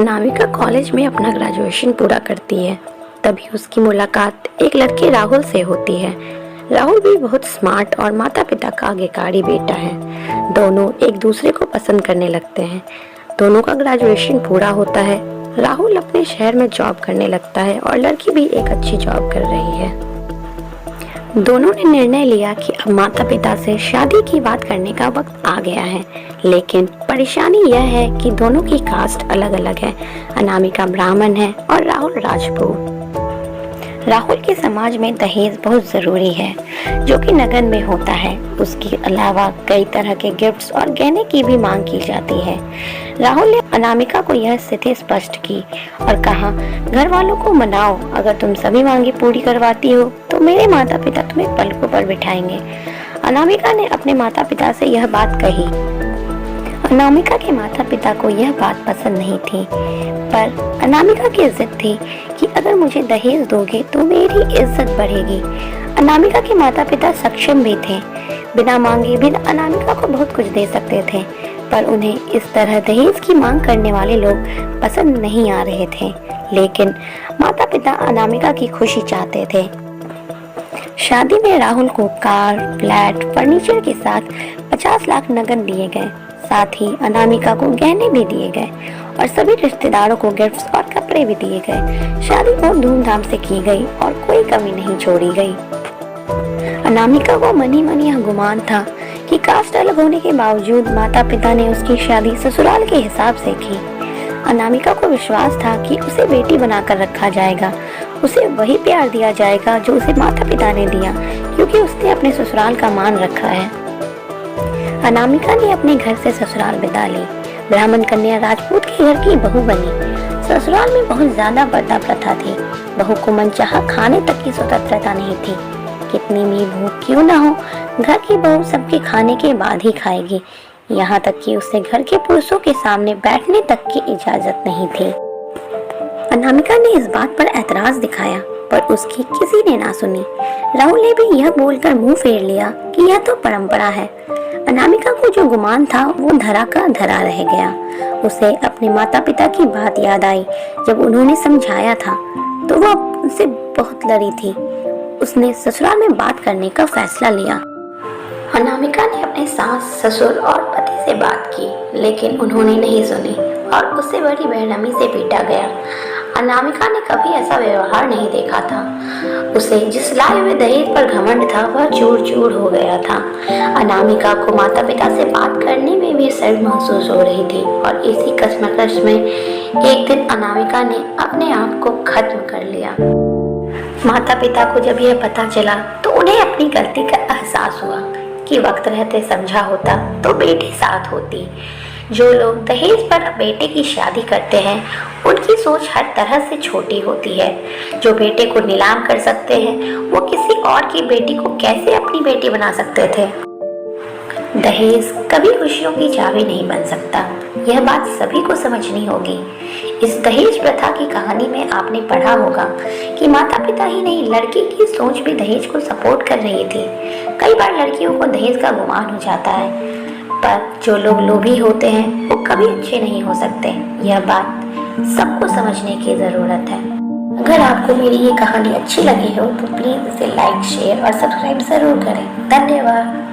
Anamika college में अपना graduation पूरा करती है। तभी उसकी मुलाकात एक लड़के राहुल से होती है। राहुल भी बहुत स्मार्ट और माता पिता का आज्ञाकारी बेटा है। दोनों एक दूसरे को पसंद करने लगते हैं। दोनों का ग्रेजुएशन पूरा होता है। राहुल अपने शहर में जॉब करने लगता है और लड़की भी एक अच्छी जॉब कर रही है। दोनों ने निर्णय लिया कि अब माता पिता से शादी की बात करने का वक्त आ गया है। लेकिन परेशानी यह है कि दोनों की कास्ट अलग अलग है। अनामिका ब्राह्मण है और राहुल राजपूत। राहुल के समाज में दहेज बहुत जरूरी है, जो कि नगद में होता है। उसके अलावा कई तरह के गिफ्ट्स और गहने की भी मांग की जाती है। राहुल ने अनामिका को यह स्थिति स्पष्ट की और कहा, घर वालों को मनाओ, अगर तुम सभी मांगे पूरी करवाती हो तो मेरे माता पिता तुम्हें पलकों पर बिठाएंगे। अनामिका ने अपने माता पिता से यह बात कही। अनामिका के माता पिता को यह बात पसंद नहीं थी, पर अनामिका की जिद थी कि अगर मुझे दहेज दोगे तो मेरी इज्जत बढ़ेगी। अनामिका के माता पिता सक्षम भी थे, बिना मांगे भी अनामिका को बहुत कुछ दे सकते थे, पर उन्हें इस तरह दहेज की मांग करने वाले लोग पसंद नहीं आ रहे थे। लेकिन माता पिता अनामिका की खुशी चाहते थे। शादी में राहुल को कार, फ्लैट, फर्नीचर के साथ 50 लाख नकद दिए गए। साथ ही अनामिका को गहने भी दिए गए और सभी रिश्तेदारों को गिफ्ट्स और कपड़े भी दिए गए। शादी बहुत धूमधाम से की गई और कोई कमी नहीं छोड़ी गई। अनामिका को मन ही मन यह गुमान था कि कास्ट अलग होने के बावजूद माता पिता ने उसकी शादी ससुराल के हिसाब से की। अनामिका को विश्वास था कि उसे बेटी बनाकर रखा जाएगा, उसे वही प्यार दिया जाएगा जो उसे माता पिता ने दिया, क्योंकि उसने अपने ससुराल का मान रखा है। अनामिका ने अपने घर से ससुराल बिता ली। ब्राह्मण कन्या राजपूत के घर की बहू बनी। ससुराल में बहुत ज्यादा पर्दा प्रथा थी। बहू को मनचाहा खाने तक की स्वतंत्रता नहीं थी। कितनी भी भूख क्यों ना हो, घर की बहू सबके खाने के बाद ही खाएगी। यहाँ तक कि उसे घर के पुरुषों के सामने बैठने तक की इजाजत नहीं थी। अनामिका ने इस बात पर ऐतराज दिखाया, पर उसकी किसी ने ना सुनी। राहुल ने भी यह बोलकर मुंह फेर लिया कि यह तो परंपरा है। अनामिका को जो गुमान था वो धरा का धरा रह गया। उसे अपने माता पिता की बात याद आई। जब उन्होंने समझाया था तो वह उनसे बहुत लड़ी थी। उसने ससुराल में बात करने का फैसला लिया। अनामिका ने अपने सास, ससुर और पति से बात की, लेकिन उन्होंने नहीं सुनी और उससे बड़ी बेरहमी से पीटा गया। अनामिका ने कभी ऐसा व्यवहार नहीं देखा था। उसे जिस लाए हुए दहेज पर घमंड था वह चूर चूर हो गया था। अनामिका को माता पिता से बात करने में भी शर्म महसूस हो रही थी और इसी कश्मकश में एक दिन अनामिका ने अपने आप को खत्म कर लिया। माता पिता को जब यह पता चला तो उन्हें अपनी गलती का एहसास हुआ कि वक्त रहते समझा होता तो बेटी साथ होती। जो लोग दहेज पर बेटे की शादी करते हैं उनकी सोच हर तरह से छोटी होती है। जो बेटे को नीलाम कर सकते हैं वो किसी और की बेटी को कैसे अपनी बेटी बना सकते थे। दहेज कभी खुशियों की चाबी नहीं बन सकता, यह बात सभी को समझनी होगी। इस दहेज प्रथा की कहानी में आपने पढ़ा होगा कि माता पिता ही नहीं, लड़की की सोच भी दहेज को सपोर्ट कर रही थी। कई बार लड़कियों को दहेज का गुमान हो जाता है, पर जो लोग लोभी होते हैं वो कभी अच्छे नहीं हो सकते। यह बात सबको समझने की जरूरत है। अगर आपको मेरी ये कहानी अच्छी लगी हो तो प्लीज इसे लाइक, शेयर और सब्सक्राइब जरूर करें। धन्यवाद।